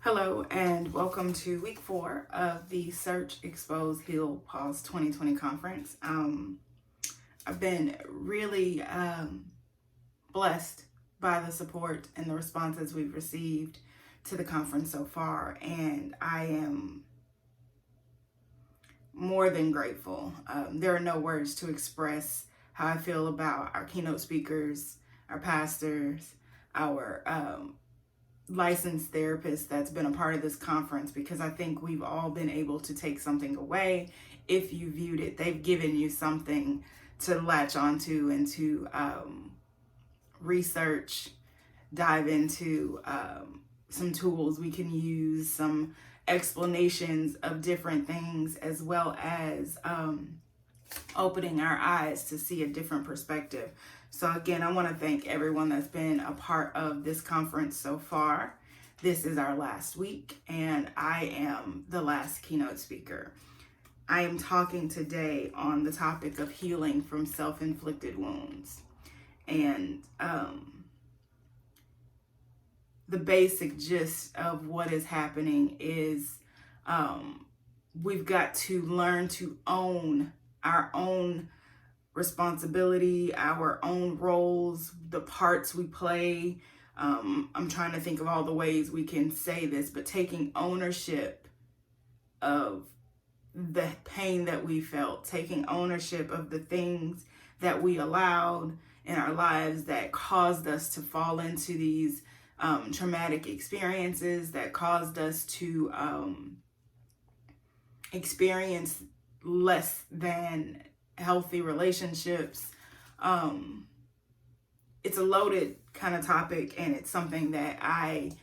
Hello and welcome to week 4 of the Search, Expose, Heal, Pause 2020 conference. I've been really blessed by the support and the responses we've received to the conference so far, and I am more than grateful. There are no words to express how I feel about our keynote speakers, our pastors, our licensed therapist that's been a part of this conference, because I think we've all been able to take something away. If you viewed it, they've given you something to latch onto and to research, dive into some tools we can use, some explanations of different things, as well as opening our eyes to see a different perspective. So again, I want to thank everyone that's been a part of this conference so far. This is our last week, and I am the last keynote speaker. I am talking today on the topic of healing from self-inflicted wounds. And the basic gist of what is happening is we've got to learn to own our own responsibility, our own roles, the parts we play. I'm trying to think of all the ways we can say this, but taking ownership of the pain that we felt, taking ownership of the things that we allowed in our lives that caused us to fall into these traumatic experiences, that caused us to experience less than healthy relationships. It's a loaded kind of topic, and it's something that I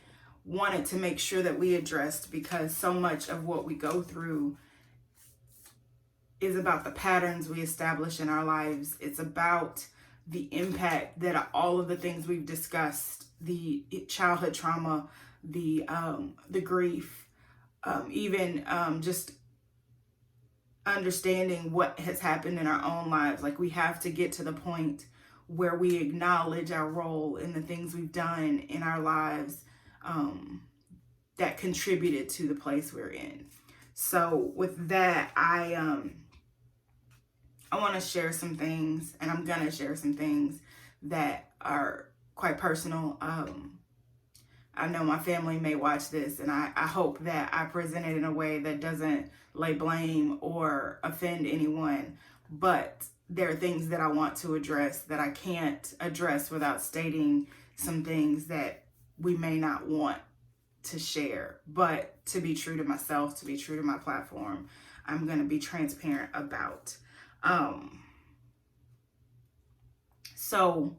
wanted to make sure that we addressed, because so much of what we go through is about the patterns we establish in our lives. It's about the impact that all of the things we've discussed, the childhood trauma, the grief, even just understanding what has happened in our own lives. Like, we have to get to the point where we acknowledge our role in the things we've done in our lives that contributed to the place we're in. So with that, I want to share some things, and I'm going to share some things that are quite personal. I know my family may watch this, and I hope that I present it in a way that doesn't lay blame or offend anyone. But there are things that I want to address that I can't address without stating some things that we may not want to share. But to be true to myself, to be true to my platform, I'm going to be transparent about. So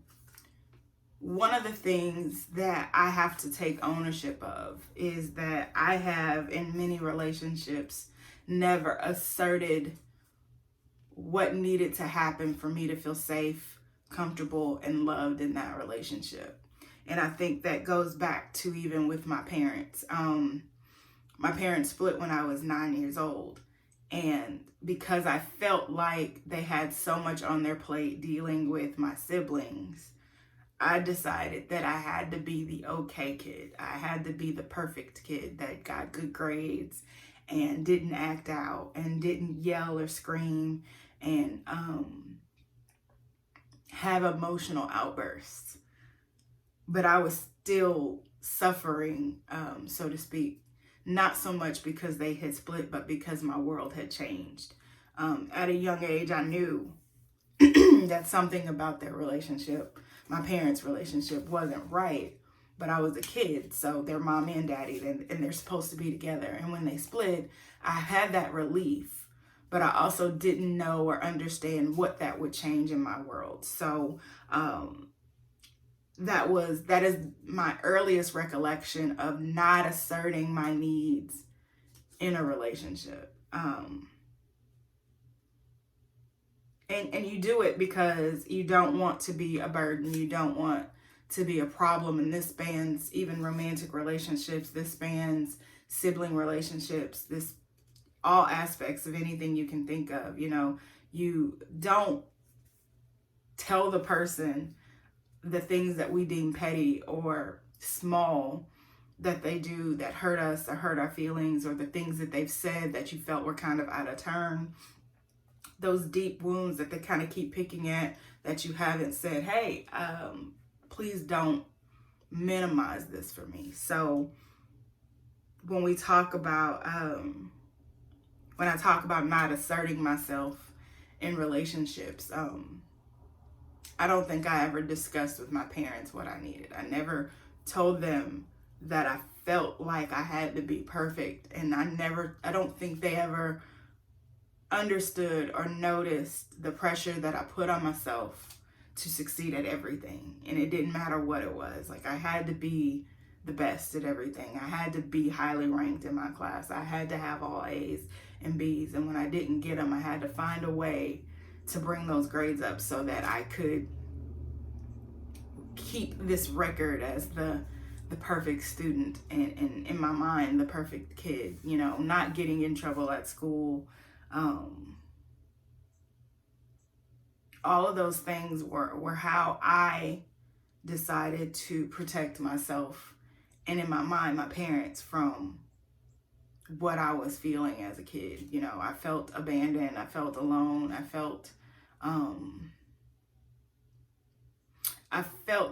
one of the things that I have to take ownership of is that I have, in many relationships, never asserted what needed to happen for me to feel safe, comfortable, and loved in that relationship. And I think that goes back to even with my parents. My parents split when I was 9 years old. And because I felt like they had so much on their plate dealing with my siblings, I decided that I had to be the okay kid. I had to be the perfect kid that got good grades and didn't act out and didn't yell or scream and have emotional outbursts. But I was still suffering, so to speak, not so much because they had split, but because my world had changed. At a young age, I knew that something about their relationship, my parents' relationship, wasn't right. But I was a kid, so they're mommy and daddy, and they're supposed to be together. And when they split, I had that relief, but I also didn't know or understand what that would change in my world. So that is my earliest recollection of not asserting my needs in a relationship. And you do it because you don't want to be a burden. You don't want to be a problem. And this spans even romantic relationships. This spans sibling relationships. This all aspects of anything you can think of. You know, you don't tell the person the things that we deem petty or small that they do that hurt us or hurt our feelings, or the things that they've said that you felt were kind of out of turn, those deep wounds that they kind of keep picking at that you haven't said, hey, please don't minimize this for me. So when we talk about, when I talk about not asserting myself in relationships, I don't think I ever discussed with my parents what I needed. I never told them that I felt like I had to be perfect. And I don't think they ever understood or noticed the pressure that I put on myself to succeed at everything. And it didn't matter what it was. Like, I had to be the best at everything. I had to be highly ranked in my class. I had to have all A's and B's. And when I didn't get them, I had to find a way to bring those grades up so that I could keep this record as the perfect student, and in my mind, the perfect kid, you know, not getting in trouble at school. All of those things were how I decided to protect myself, and in my mind, my parents, from what I was feeling as a kid. You know, I felt abandoned, I felt alone, I felt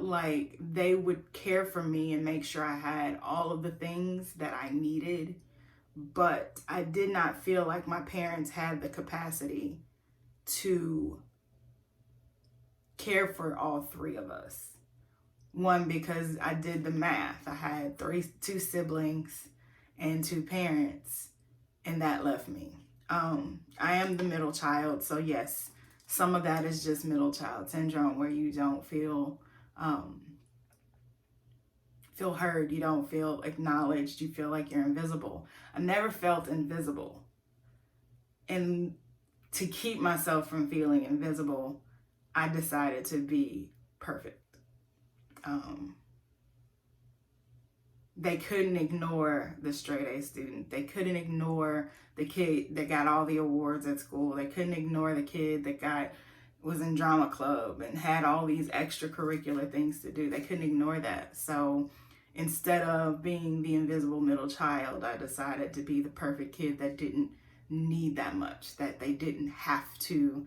like they would care for me and make sure I had all of the things that I needed, but I did not feel like my parents had the capacity to care for all three of us. One, because I did the math. I had two siblings and two parents, and that left me. I am the middle child, so yes, some of that is just middle child syndrome, where you don't feel heard, you don't feel acknowledged, you feel like you're invisible. I never felt invisible. And to keep myself from feeling invisible, I decided to be perfect. They couldn't ignore the straight A student. They couldn't ignore the kid that got all the awards at school. They couldn't ignore the kid that was in drama club and had all these extracurricular things to do. They couldn't ignore that. So instead of being the invisible middle child, I decided to be the perfect kid that didn't need that much, that they didn't have to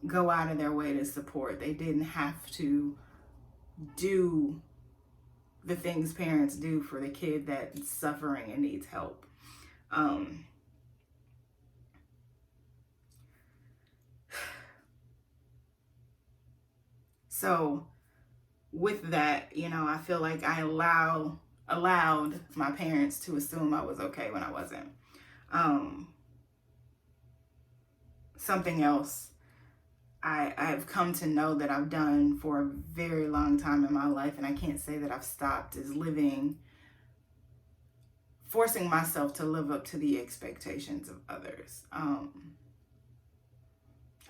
go out of their way to support. They didn't have to do the things parents do for the kid that's suffering and needs help. So with that, you know, I feel like I allowed my parents to assume I was okay when I wasn't. Something else I've come to know that I've done for a very long time in my life, and I can't say that I've stopped, is forcing myself to live up to the expectations of others.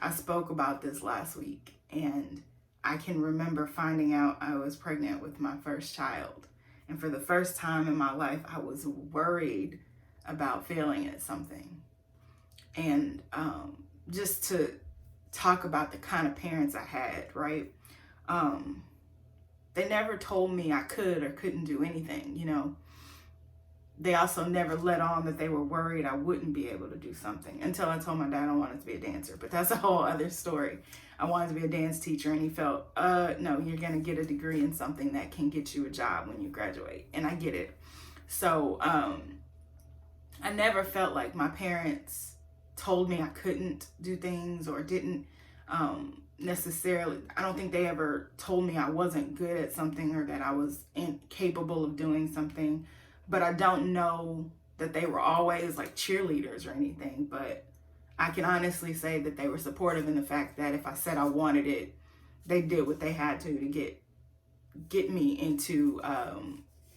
I spoke about this last week, and I can remember finding out I was pregnant with my first child. And for the first time in my life, I was worried about failing at something. And just to talk about the kind of parents I had, right? They never told me I could or couldn't do anything, you know. They also never let on that they were worried I wouldn't be able to do something, until I told my dad I wanted to be a dancer. But that's a whole other story. I wanted to be a dance teacher, and he felt, no, you're going to get a degree in something that can get you a job when you graduate. And I get it. So I never felt like my parents told me I couldn't do things or didn't necessarily. I don't think they ever told me I wasn't good at something or that I was incapable of doing something. But I don't know that they were always like cheerleaders or anything. But I can honestly say that they were supportive in the fact that if I said I wanted it, they did what they had to get me into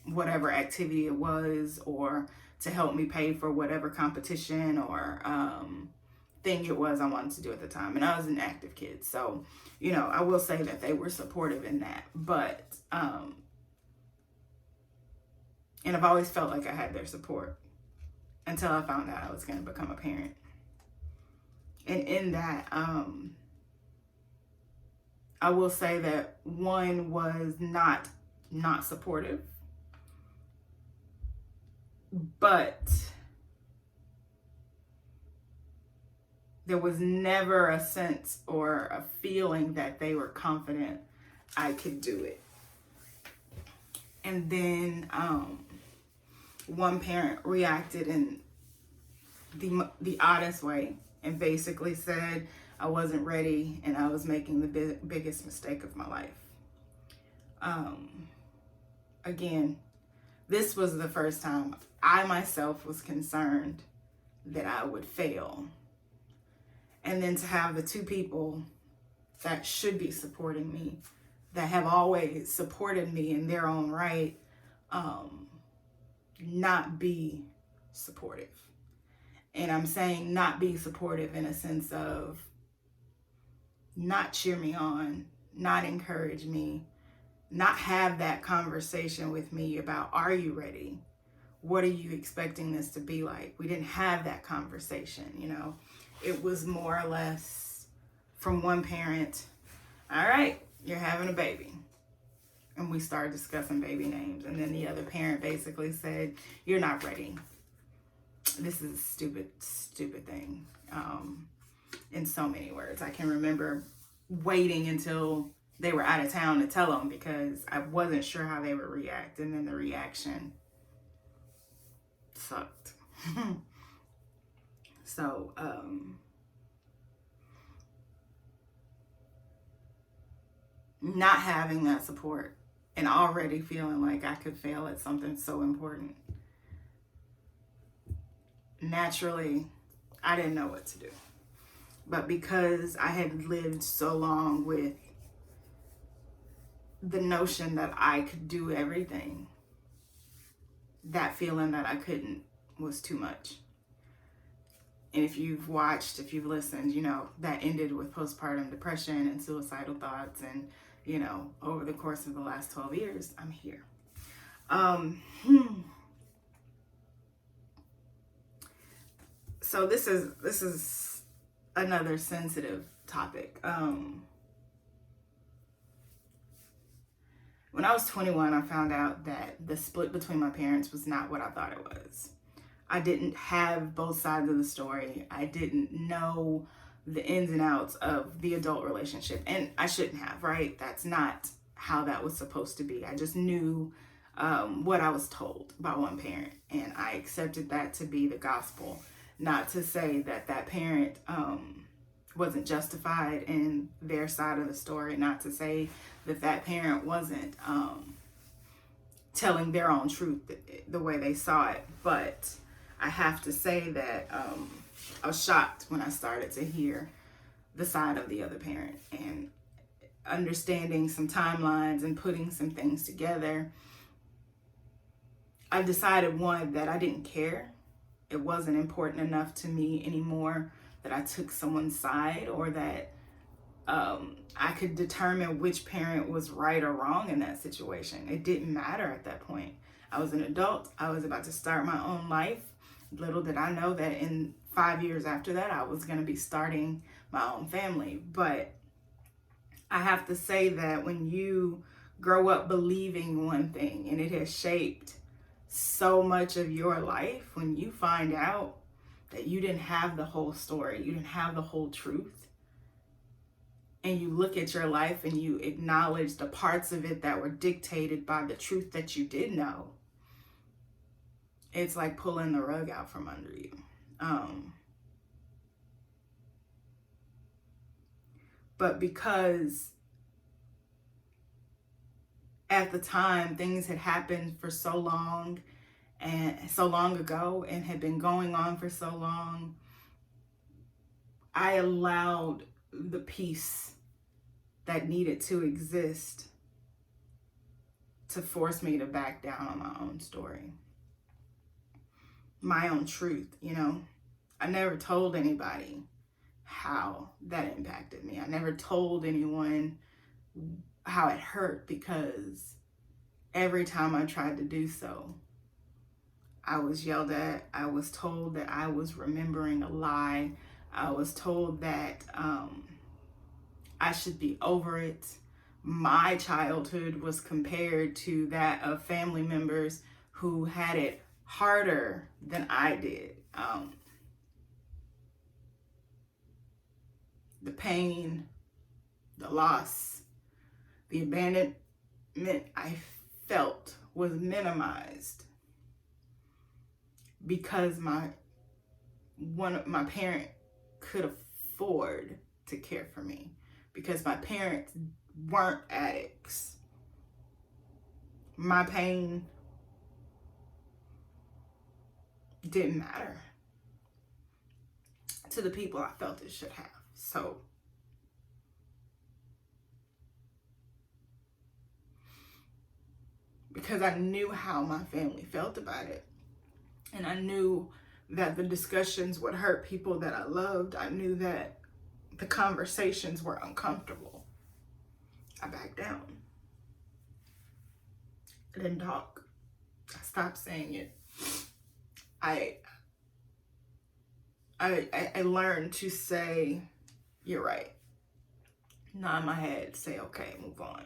whatever activity it was, or to help me pay for whatever competition or thing it was I wanted to do at the time. And I was an active kid. So, you know, I will say that they were supportive in that. But and I've always felt like I had their support until I found out I was going to become a parent. And in that, I will say that one was not supportive, but there was never a sense or a feeling that they were confident I could do it. And then one parent reacted in the oddest way and basically said I wasn't ready and I was making the biggest mistake of my life. Again, this was the first time I myself was concerned that I would fail. And then to have the two people that should be supporting me, that have always supported me in their own right, not be supportive. And I'm saying not be supportive in a sense of not cheer me on, not encourage me, not have that conversation with me about, are you ready? What are you expecting this to be like? We didn't have that conversation, you know. It was more or less from one parent, all right, you're having a baby. And we started discussing baby names. And then the other parent basically said, you're not ready. This is a stupid thing. In so many words. I can remember waiting until they were out of town to tell them because I wasn't sure how they would react. And then the reaction sucked. So, not having that support and already feeling like I could fail at something so important. Naturally, I didn't know what to do. But because I had lived so long with the notion that I could do everything, that feeling that I couldn't was too much. And if you've watched, if you've listened, you know, that ended with postpartum depression and suicidal thoughts. And, you know, over the course of the last 12 years, I'm here. So this is another sensitive topic. When I was 21, I found out that the split between my parents was not what I thought it was. I didn't have both sides of the story. I didn't know the ins and outs of the adult relationship. And I shouldn't have, right? That's not how that was supposed to be. I just knew what I was told by one parent. And I accepted that to be the gospel. Not to say that that parent wasn't justified in their side of the story. Not to say that that parent wasn't telling their own truth the way they saw it. But I have to say that I was shocked when I started to hear the side of the other parent and understanding some timelines and putting some things together. I decided, one, that I didn't care. It wasn't important enough to me anymore that I took someone's side or that I could determine which parent was right or wrong in that situation. It didn't matter at that point. I was an adult. I was about to start my own life. Little did I know that in 5 years after that, I was going to be starting my own family. But I have to say that when you grow up believing one thing and it has shaped so much of your life, when you find out that you didn't have the whole story, you didn't have the whole truth, and you look at your life and you acknowledge the parts of it that were dictated by the truth that you did know, it's like pulling the rug out from under you. But because at the time things had happened for so long and so long ago and had been going on for so long, I allowed the peace that needed to exist to force me to back down on my own story, my own truth. You know, I never told anybody how that impacted me. I never told anyone how it hurt, because every time I tried to do so, I was yelled at. I was told that I was remembering a lie. I was told that I should be over it. My childhood was compared to that of family members who had it harder than I did. The pain, the loss, the abandonment I felt was minimized because my parent could afford to care for me, because my parents weren't addicts. My pain didn't matter to the people I felt it should have. So because I knew how my family felt about it, and I knew that the discussions would hurt people that I loved, I knew that the conversations were uncomfortable, I backed down. I didn't talk. I stopped saying it. I learned to say, you're right. Nod my head, say, okay, move on.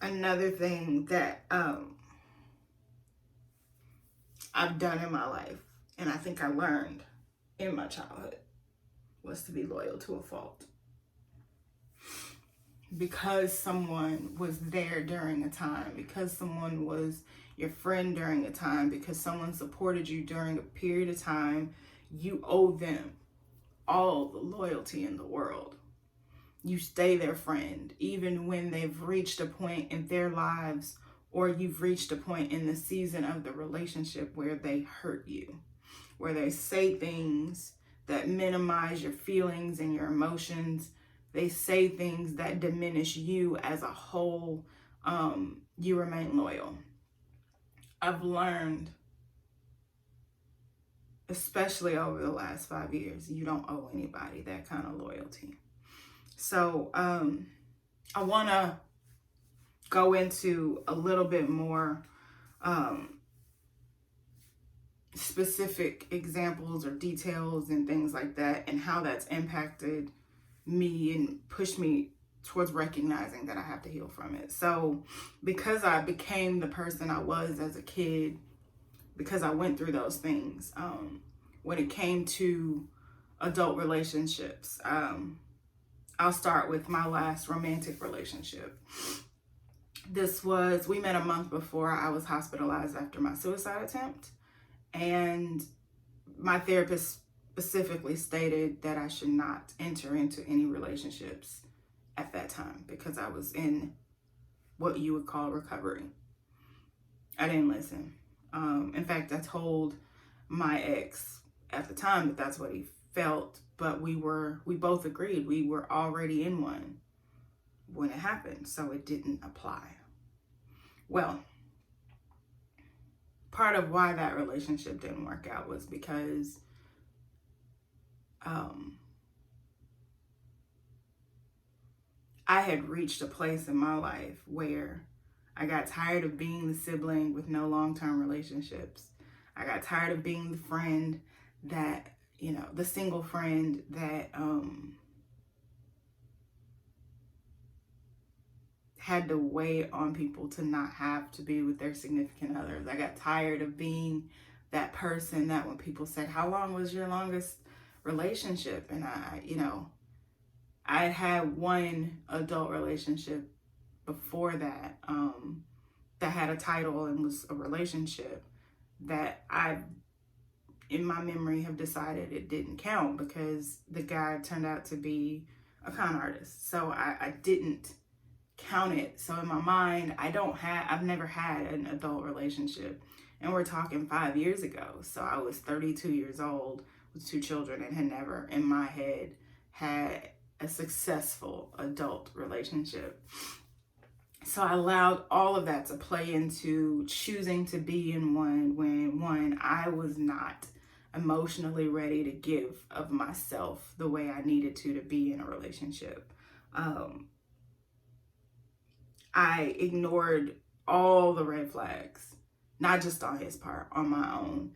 Another thing that I've done in my life, and I think I learned in my childhood, was to be loyal to a fault. Because someone was there during a time, because someone was your friend during a time, because someone supported you during a period of time, you owe them all the loyalty in the world. You stay their friend, even when they've reached a point in their lives, or you've reached a point in the season of the relationship where they hurt you, where they say things that minimize your feelings and your emotions. They say things that diminish you as a whole. You remain loyal. I've learned, especially over the last 5 years, you don't owe anybody that kind of loyalty. So I want to go into a little bit more specific examples or details and things like that, and how that's impacted me and pushed me towards recognizing that I have to heal from it. So because I became the person I was as a kid, because I went through those things, when it came to adult relationships, I'll start with my last romantic relationship. We met a month before I was hospitalized after my suicide attempt. And my therapist specifically stated that I should not enter into any relationships at that time because I was in what you would call recovery. I didn't listen. In fact, I told my ex at the time that that's what he felt, but we both agreed we were already in one when it happened, so it didn't apply. Well, part of why that relationship didn't work out was because I had reached a place in my life where I got tired of being the sibling with no long-term relationships. I got tired of being the friend that, the single friend that had to wait on people to not have to be with their significant others. I got tired of being that person that when people said, how long was your longest relationship? And I had one adult relationship before that, that had a title and was a relationship that I, in my memory, have decided it didn't count because the guy turned out to be a con artist. So I didn't count it. So in my mind, I've never had an adult relationship. And we're talking 5 years ago. So I was 32 years old with 2 children and had never in my head had a successful adult relationship. So I allowed all of that to play into choosing to be in one when, one, I was not emotionally ready to give of myself the way I needed to be in a relationship. I ignored all the red flags, not just on his part, on my own.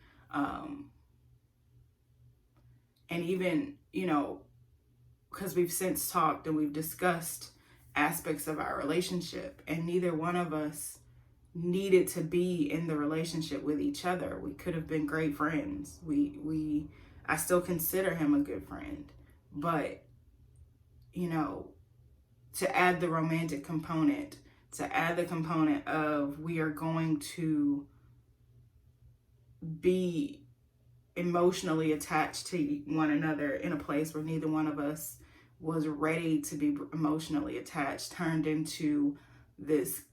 And even, because we've since talked and we've discussed aspects of our relationship, and neither one of us needed to be in the relationship with each other. We could have been great friends. I still consider him a good friend, but to add the romantic component, to add the component of we are going to be emotionally attached to one another in a place where neither one of us was ready to be emotionally attached, turned into this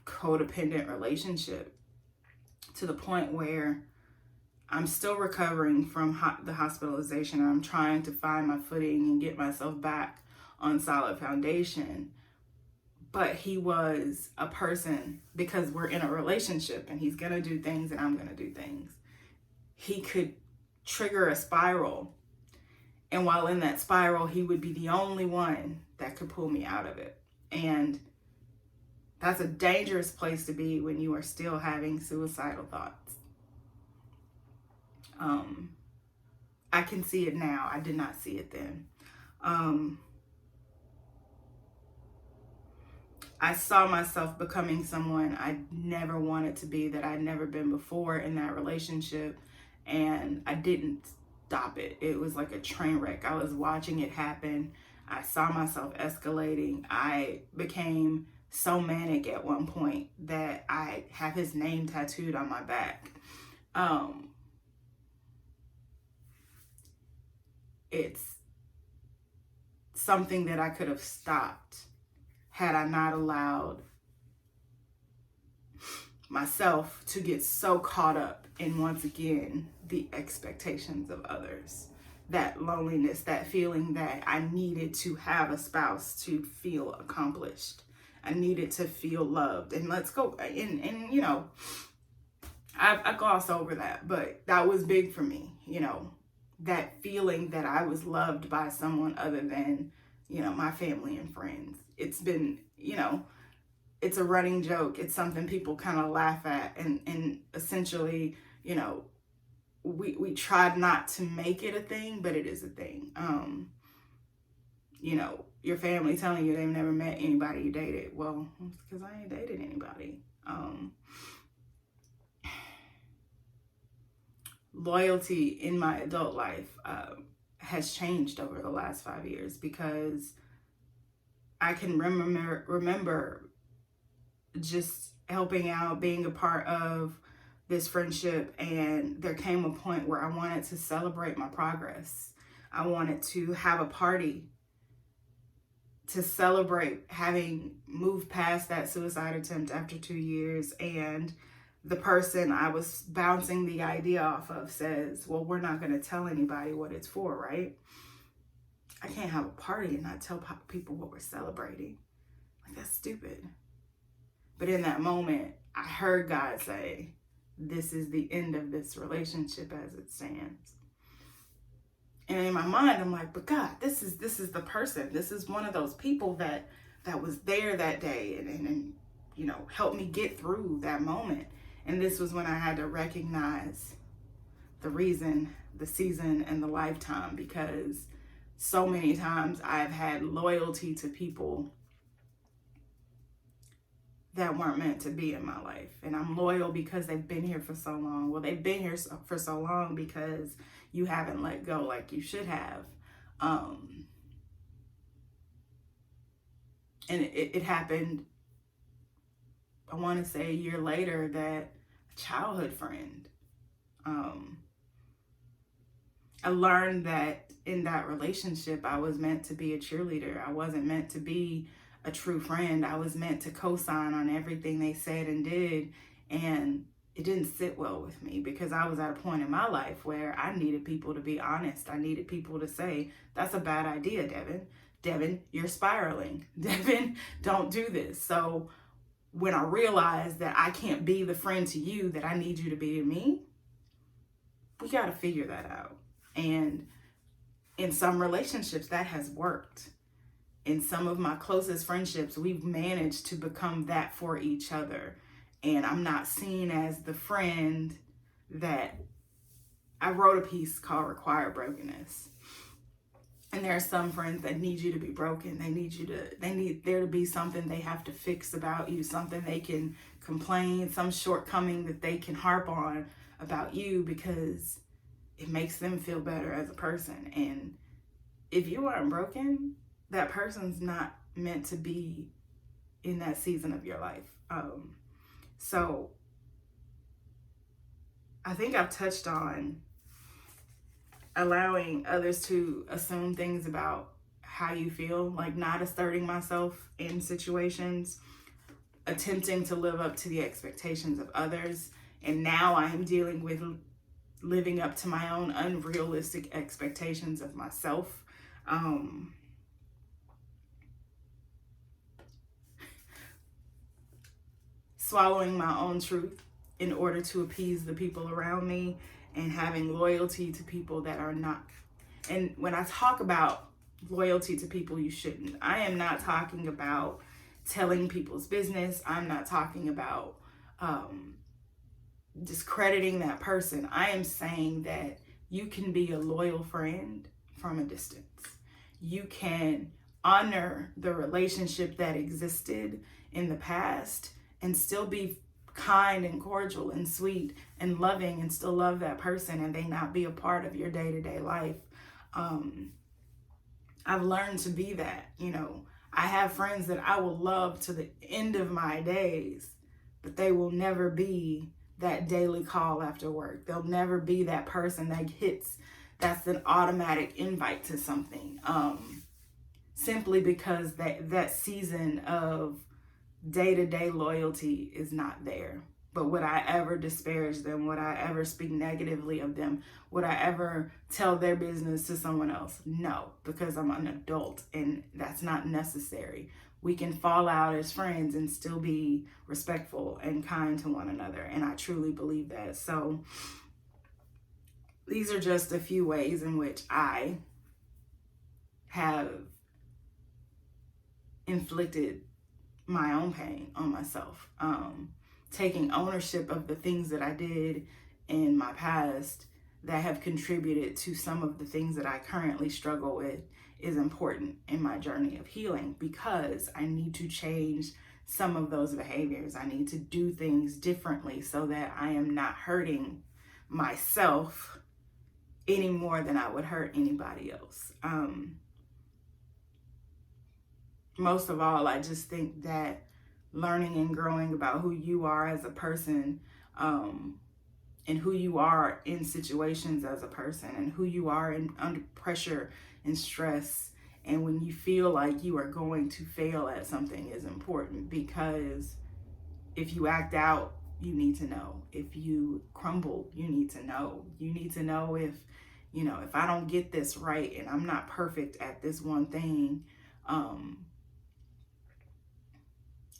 codependent relationship, to the point where I'm still recovering from the hospitalization. I'm trying to find my footing and get myself back on solid foundation. But he was a person, because we're in a relationship and he's going to do things and I'm going to do things. He could trigger a spiral. And while in that spiral, he would be the only one that could pull me out of it. And that's a dangerous place to be when you are still having suicidal thoughts. I can see it now. I did not see it then. I saw myself becoming someone I never wanted to be, that I'd never been before in that relationship. And I didn't stop it. It was like a train wreck. I was watching it happen. I saw myself escalating. I became so manic at one point that I have his name tattooed on my back. It's something that I could have stopped had I not allowed myself to get so caught up in, once again, the expectations of others. That loneliness, that feeling that I needed to have a spouse to feel accomplished. I needed to feel loved. And let's go, and I gloss over that, but that was big for me, that feeling that I was loved by someone other than, my family and friends. It's been, it's a running joke. It's something people kind of laugh at. And essentially, we tried not to make it a thing, but it is a thing. Your family telling you they've never met anybody you dated. Well, it's because I ain't dated anybody. Loyalty in my adult life has changed over the last 5 years, because I can remember just helping out, being a part of this friendship, and there came a point where I wanted to celebrate my progress. I wanted to have a party to celebrate having moved past that suicide attempt after 2 years, and the person I was bouncing the idea off of says, well, we're not going to tell anybody what it's for, right? I can't have a party and not tell people what we're celebrating. Like, that's stupid. But in that moment, I heard God say, this is the end of this relationship as it stands. And in my mind, I'm like, but God, this is the person. This is one of those people that was there that day and helped me get through that moment. And this was when I had to recognize the reason, the season, and the lifetime, because so many times I've had loyalty to people that weren't meant to be in my life. And I'm loyal because they've been here for so long. Well, they've been here for so long because you haven't let go like you should have. And it happened, I want to say a year later, that a childhood friend, I learned that in that relationship, I was meant to be a cheerleader. I wasn't meant to be a true friend. I was meant to co-sign on everything they said and did. And it didn't sit well with me, because I was at a point in my life where I needed people to be honest. I needed people to say, that's a bad idea, Devin. Devin, you're spiraling. Devin, don't do this. So when I realized that I can't be the friend to you that I need you to be to me, we got to figure that out. And in some relationships, that has worked. In some of my closest friendships, we've managed to become that for each other. and I'm not seen as the friend that I wrote a piece called Required Brokenness. And there are some friends that need you to be broken. They need there to be something they have to fix about you, something they can complain, some shortcoming that they can harp on about you because it makes them feel better as a person. And if you aren't broken, that person's not meant to be in that season of your life. So I think I've touched on allowing others to assume things about how you feel, like not asserting myself in situations, attempting to live up to the expectations of others. And now I am dealing with living up to my own unrealistic expectations of myself. Swallowing my own truth in order to appease the people around me, and having loyalty to people that are not. And when I talk about loyalty to people you shouldn't, I am not talking about telling people's business. I'm not talking about discrediting that person. I am saying that you can be a loyal friend from a distance. You can honor the relationship that existed in the past and still be kind and cordial and sweet and loving and still love that person, and they not be a part of your day-to-day life. I've learned to be that. I have friends that I will love to the end of my days, but they will never be that daily call after work. They'll never be that person that's an automatic invite to something, simply because that season of day-to-day loyalty is not there. But would I ever disparage them? Would I ever speak negatively of them? Would I ever tell their business to someone else? No, because I'm an adult and that's not necessary. We can fall out as friends and still be respectful and kind to one another. And I truly believe that. So these are just a few ways in which I have inflicted my own pain on myself. Taking ownership of the things that I did in my past that have contributed to some of the things that I currently struggle with is important in my journey of healing, because I need to change some of those behaviors. I need to do things differently so that I am not hurting myself any more than I would hurt anybody else. Most of all, I just think that learning and growing about who you are as a person, and who you are in situations as a person, and who you are under pressure and stress, and when you feel like you are going to fail at something, is important. Because if you act out, you need to know. If you crumble, you need to know. You need to know if I don't get this right and I'm not perfect at this one thing,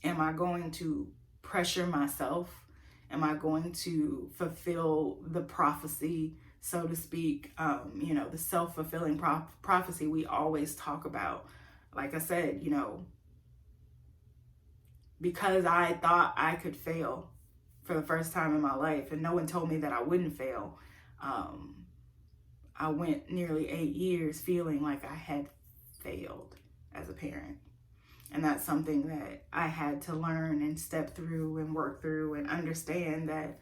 am I going to pressure myself? Am I going to fulfill the prophecy, so to speak? The self-fulfilling prophecy we always talk about. Like I said, because I thought I could fail for the first time in my life, and no one told me that I wouldn't fail, I went nearly 8 years feeling like I had failed as a parent. And that's something that I had to learn and step through and work through and understand that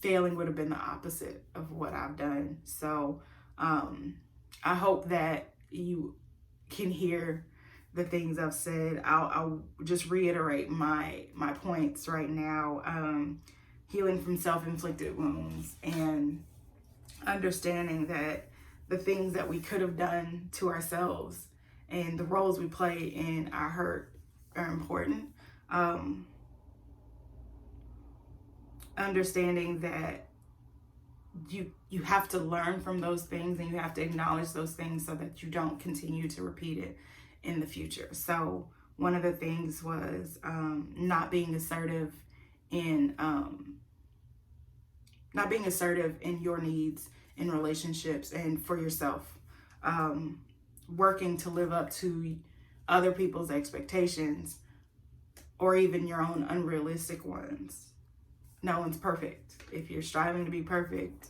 failing would have been the opposite of what I've done. So I hope that you can hear the things I've said. I'll just reiterate my points right now. Healing from self-inflicted wounds, and understanding that the things that we could have done to ourselves and the roles we play in our hurt are important. Understanding that you have to learn from those things, and you have to acknowledge those things so that you don't continue to repeat it in the future. So one of the things was not being assertive in your needs in relationships and for yourself. Working to live up to other people's expectations or even your own unrealistic ones. No one's perfect. If you're striving to be perfect,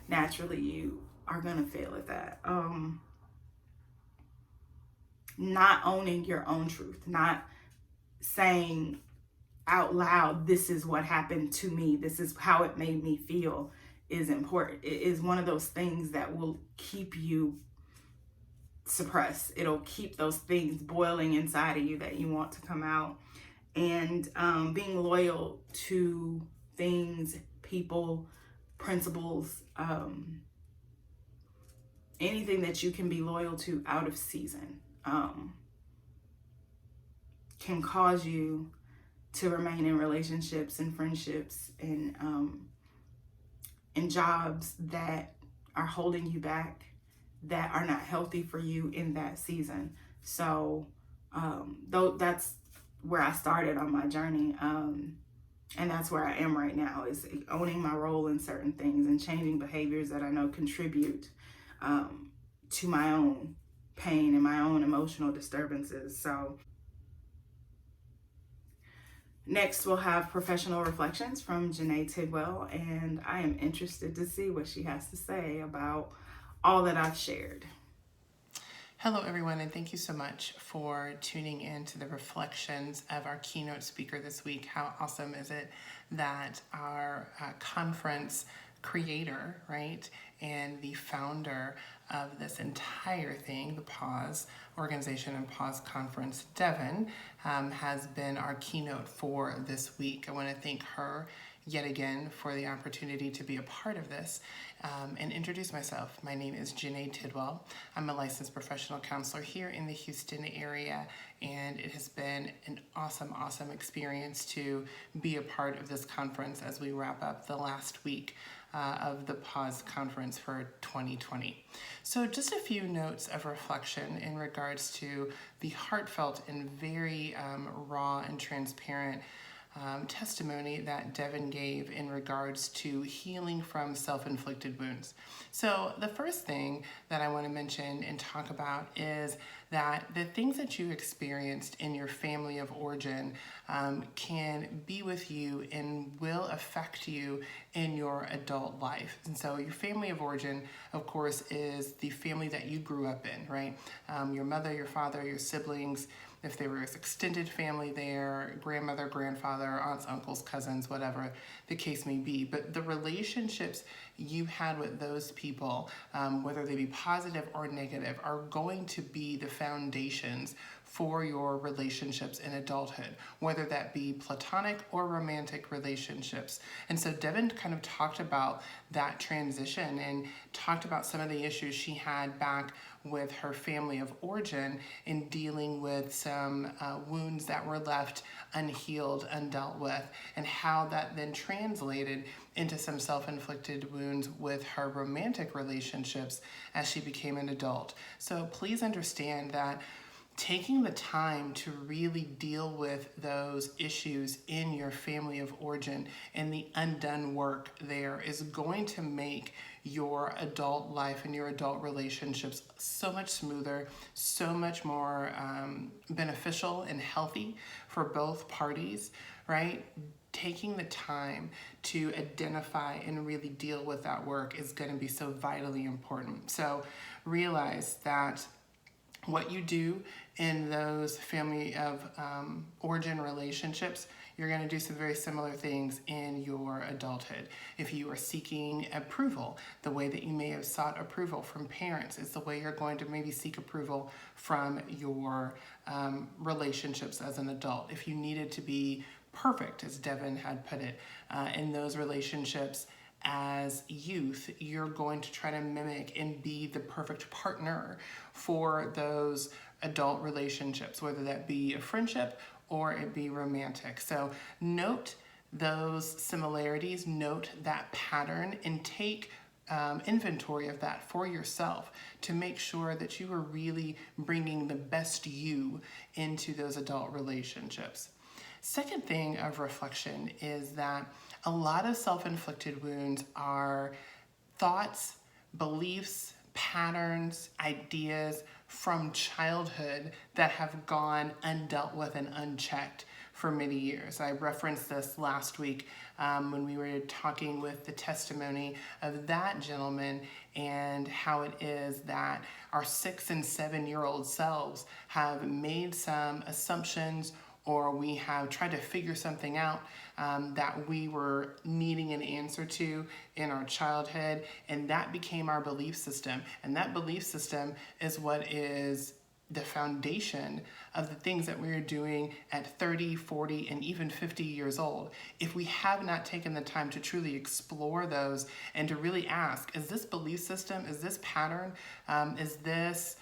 naturally you are gonna fail at that. Not owning your own truth, not saying out loud, this is what happened to me, this is how it made me feel, is important. It is one of those things that will keep you suppressed. It'll keep those things boiling inside of you that you want to come out. And being loyal to things, people, principles, anything that you can be loyal to out of season, can cause you to remain in relationships and friendships and jobs that are holding you back, that are not healthy for you in that season. So though that's where I started on my journey, and that's where I am right now, is owning my role in certain things and changing behaviors that I know contribute to my own pain and my own emotional disturbances. So next, we'll have professional reflections from Janae Tidwell, and I am interested to see what she has to say about all that I've shared. Hello, everyone, and thank you so much for tuning in to the reflections of our keynote speaker this week. How awesome is it that our conference creator, right, and the founder of this entire thing, the Pause organization and Pause conference, Devin, has been our keynote for this week. I want to thank her yet again for the opportunity to be a part of this and introduce myself. My name is Janae Tidwell. I'm a licensed professional counselor here in the Houston area, and it has been an awesome, awesome experience to be a part of this conference as we wrap up the last week of the Pause conference for 2020. So just a few notes of reflection in regards to the heartfelt and very raw and transparent testimony that Devin gave in regards to healing from self-inflicted wounds. So the first thing that I want to mention and talk about is that the things that you experienced in your family of origin can be with you and will affect you in your adult life. And so your family of origin, of course, is the family that you grew up in, right? Your mother, your father, your siblings, if they were an extended family there, grandmother, grandfather, aunts, uncles, cousins, whatever the case may be. But the relationships you had with those people, whether they be positive or negative, are going to be the foundations for your relationships in adulthood, whether that be platonic or romantic relationships. And so Devin kind of talked about that transition and talked about some of the issues she had back with her family of origin in dealing with some wounds that were left unhealed, undealt with, and how that then translated into some self-inflicted wounds with her romantic relationships as she became an adult. So please understand that taking the time to really deal with those issues in your family of origin and the undone work there is going to make your adult life and your adult relationships so much smoother, so much more beneficial and healthy for both parties, right? Taking the time to identify and really deal with that work is going to be so vitally important. So realize that what you do in those family of origin relationships, you're going to do some very similar things in your adulthood. If you are seeking approval, the way that you may have sought approval from parents is the way you're going to maybe seek approval from your relationships as an adult. If you needed to be perfect, as Devin had put it, in those relationships as youth, you're going to try to mimic and be the perfect partner for those adult relationships, whether that be a friendship or it be romantic. So note those similarities, note that pattern, and take inventory of that for yourself to make sure that you are really bringing the best you into those adult relationships. Second thing of reflection is that a lot of self-inflicted wounds are thoughts, beliefs, patterns, ideas from childhood that have gone undealt with and unchecked for many years. I referenced this last week when we were talking with the testimony of that gentleman and how it is that our 6 and 7-year-old selves have made some assumptions, or we have tried to figure something out that we were needing an answer to in our childhood, and that became our belief system. And that belief system is what is the foundation of the things that we're doing at 30, 40, and even 50 years old. If we have not taken the time to truly explore those and to really ask, is this belief system, is this pattern, is this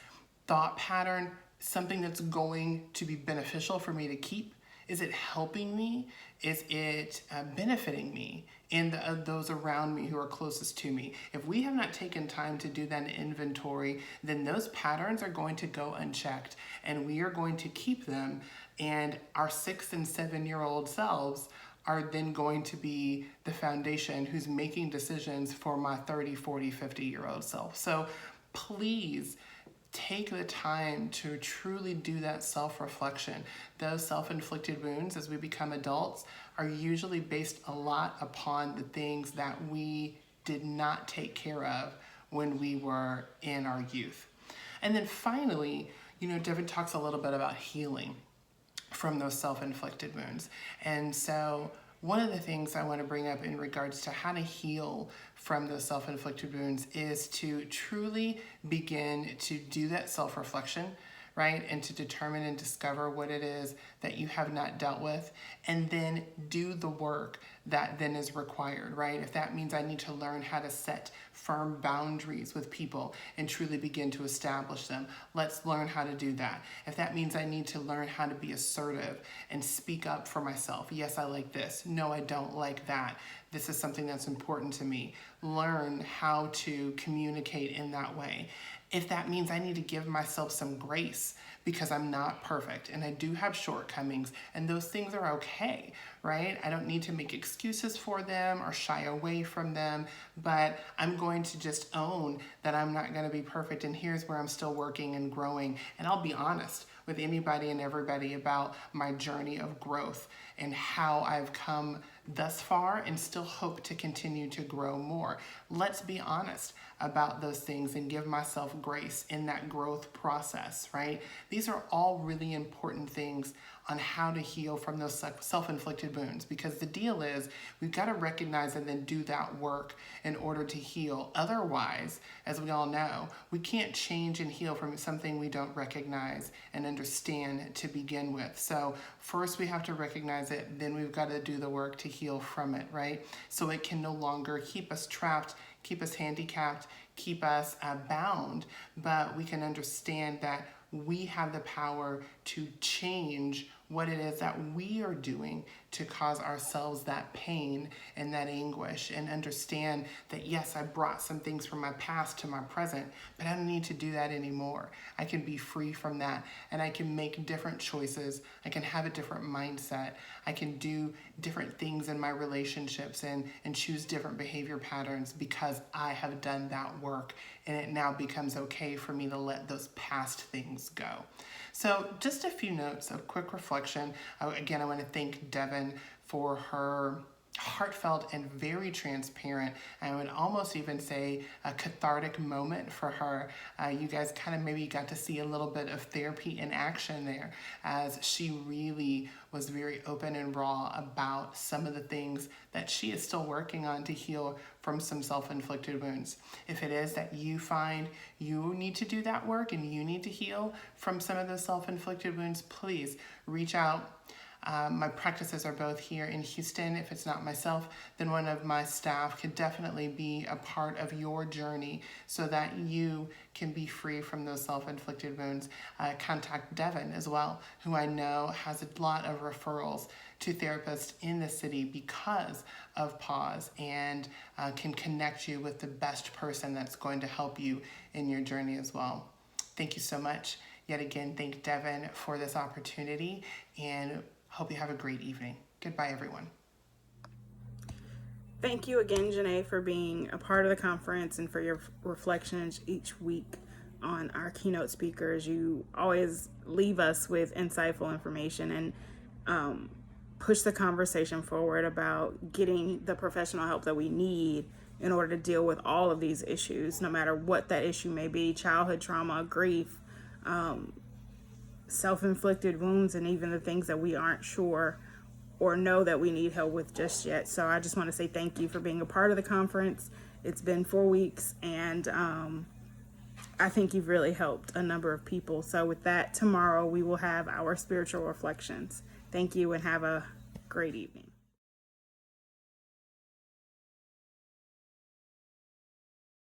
thought pattern something that's going to be beneficial for me to keep? Is it helping me? Is it benefiting me and those around me who are closest to me? If we have not taken time to do that inventory, then those patterns are going to go unchecked, and we are going to keep them, and our 6 and 7-year-old selves are then going to be the foundation who's making decisions for my 30, 40, 50-year-old self. So please take the time to truly do that self-reflection. Those self-inflicted wounds as we become adults are usually based a lot upon the things that we did not take care of when we were in our youth. And then finally, Devin talks a little bit about healing from those self-inflicted wounds. And so one of the things I want to bring up in regards to how to heal from those self-inflicted wounds is to truly begin to do that self-reflection, right? And to determine and discover what it is that you have not dealt with, and then do the work that then is required, right? If that means I need to learn how to set firm boundaries with people and truly begin to establish them, let's learn how to do that. If that means I need to learn how to be assertive and speak up for myself, yes, I like this, no, I don't like that, this is something that's important to me, learn how to communicate in that way. If that means I need to give myself some grace because I'm not perfect and I do have shortcomings, and those things are okay, right? I don't need to make excuses for them or shy away from them, but I'm going to just own that I'm not going to be perfect, and here's where I'm still working and growing. And I'll be honest with anybody and everybody about my journey of growth and how I've come thus far and still hope to continue to grow more. Let's be honest about those things and give myself grace in that growth process, right? These are all really important things on how to heal from those self-inflicted wounds, because the deal is we've got to recognize and then do that work in order to heal. Otherwise, as we all know, we can't change and heal from something we don't recognize and understand to begin with. So first we have to recognize it, then we've got to do the work to heal from it, right? So it can no longer keep us trapped, keep us handicapped, keep us bound, but we can understand that we have the power to change what it is that we are doing to cause ourselves that pain and that anguish, and understand that yes, I brought some things from my past to my present, but I don't need to do that anymore. I can be free from that, and I can make different choices. I can have a different mindset. I can do different things in my relationships and choose different behavior patterns because I have done that work, and it now becomes okay for me to let those past things go. So just a few notes of quick reflection. Again, I want to thank Devin for her heartfelt and very transparent, I would almost even say a cathartic moment for her. You guys kind of maybe got to see a little bit of therapy in action there, as she really was very open and raw about some of the things that she is still working on to heal from some self-inflicted wounds. If it is that you find you need to do that work and you need to heal from some of those self-inflicted wounds, please reach out. My practices are both here in Houston. If it's not myself, then one of my staff could definitely be a part of your journey so that you can be free from those self-inflicted wounds. Contact Devin as well, who I know has a lot of referrals to therapists in the city because of Pause, and can connect you with the best person that's going to help you in your journey as well. Thank you so much. Yet again, thank Devin for this opportunity, and hope you have a great evening. Goodbye, everyone. Thank you again, Janae, for being a part of the conference and for your reflections each week on our keynote speakers. You always leave us with insightful information, and push the conversation forward about getting the professional help that we need in order to deal with all of these issues, no matter what that issue may be: childhood trauma, grief, self-inflicted wounds, and even the things that we aren't sure or know that we need help with just yet. So I just want to say thank you for being a part of the conference. It's been 4 weeks, and I think you've really helped a number of people. So with that, tomorrow we will have our spiritual reflections. Thank you, and have a great evening.